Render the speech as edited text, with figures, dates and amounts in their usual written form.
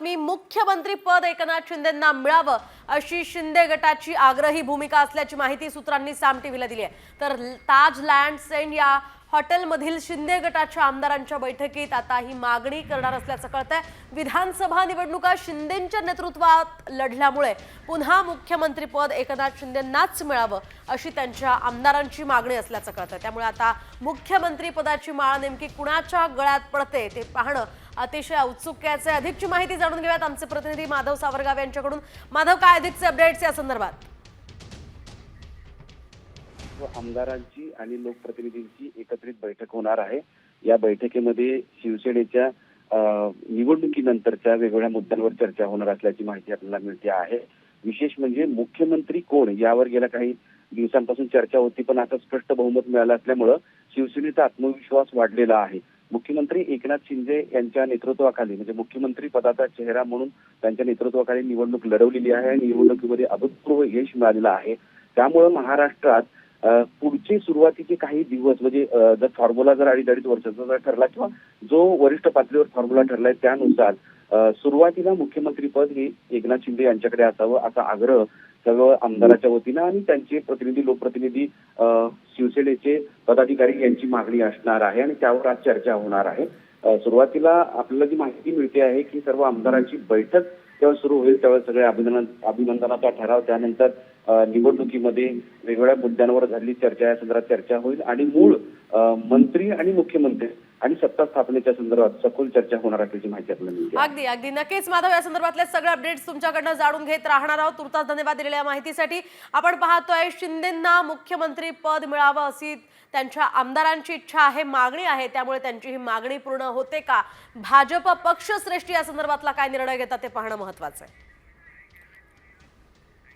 मी मुख्यमंत्री पद एकनाथ शिंदेंना मिळावं अशी शिंदे गटाची आग्रही भूमिका असल्याची माहिती सूत्रांनी साम टीव्हीला दिली आहे। तर ताज लँड सेंड या हॉटेलमधील शिंदे गटाच्या आमदारांच्या बैठकीत आता ही मागणी करणार असल्याचं कळतंय। विधानसभा निवडणुका शिंदेंच्या नेतृत्वात लढल्यामुळे पुन्हा मुख्यमंत्री पद एकनाथ शिंदेंनाच मिळावं अशी त्यांच्या आमदारांची मागणी असल्याचं कळतंय। त्यामुळे आता मुख्यमंत्री पदाची माळ नेमकी कुणाच्या गळ्यात पडते ते पाहणं अतिशय औत्सुक्याचे। अधिकची माहिती जाणून घेऊयात आमचे प्रतिनिधी माधव सावरगाव यांच्याकडून। माधव, काय अधिकचे अपडेट्स या संदर्भात? आमदारांची आणि लोकप्रतिनिधींची एकत्रित बैठक होणार आहे। या बैठकीमध्ये शिवसेनेच्या निवडणुकीनंतरच्या वेगवेगळ्या मुद्द्यांवर चर्चा होणार असल्याची माहिती आपल्याला मिळते आहे। विशेष म्हणजे मुख्यमंत्री कोण यावर गेल्या काही दिवसांपासून चर्चा होती, पण आता स्पष्ट बहुमत मिळालं असल्यामुळे शिवसेनेचा आत्मविश्वास वाढलेला आहे। मुख्यमंत्री एकनाथ शिंदे यांच्या नेतृत्वाखाली म्हणजे मुख्यमंत्री पदाचा चेहरा म्हणून त्यांच्या नेतृत्वाखाली निवडणूक लढवलेली आहे आणि निवडणुकीमध्ये अभूतपूर्व यश मिळालेलं आहे। त्यामुळे महाराष्ट्रात पुढचे सुरुवातीचे काही दिवस म्हणजे जर फॉर्म्युला जर अडीच वर्षाचा जर ठरला किंवा जो वरिष्ठ पातळीवर फॉर्म्युला ठरलाय त्यानुसार सुरुवातीला मुख्यमंत्रीपद हे एकनाथ शिंदे यांच्याकडे असावं असा आग्रह सर्व आमदाराच्या वतीनं आणि त्यांचे प्रतिनिधी लोकप्रतिनिधी शिवसेनेचे पदाधिकारी यांची मागणी असणार आहे आणि त्यावर आज चर्चा होणार आहे। सुरुवातीला आपल्याला जी माहिती मिळते आहे की सर्व आमदारांची बैठक जेव्हा सुरू होईल तेव्हा सगळे अभिनंदनाचा ठराव, त्यानंतर निवडणुकीमध्ये वेगवेगळ्या मुद्द्यांवर झालेली चर्चा या संदर्भात चर्चा होईल आणि मूळ मंत्री आणि मुख्यमंत्री आणि सत्ता स्थापनेच्या संदर्भात सखोल चर्चा होणार असल्याची माहिती आपल्याला मिळते। अगदी अगदी नक्कीच माधव, या संदर्भातले सगळे अपडेट्स तुमच्याकडनं जाणून घेत राहणार आहोत। तुर्तास धन्यवाद दिलेल्या माहितीसाठी। आपण पाहतोय शिंदेंना मुख्यमंत्री पद मिळावं अशी त्यांच्या आमदारांची इच्छा आहे, मागणी आहे। त्यामुळे त्यांची ही मागणी पूर्ण होते का? भाजप पक्षश्रेष्ठी या संदर्भातला काय निर्णय घेतात ते पाहणं महत्त्वाचं आहे।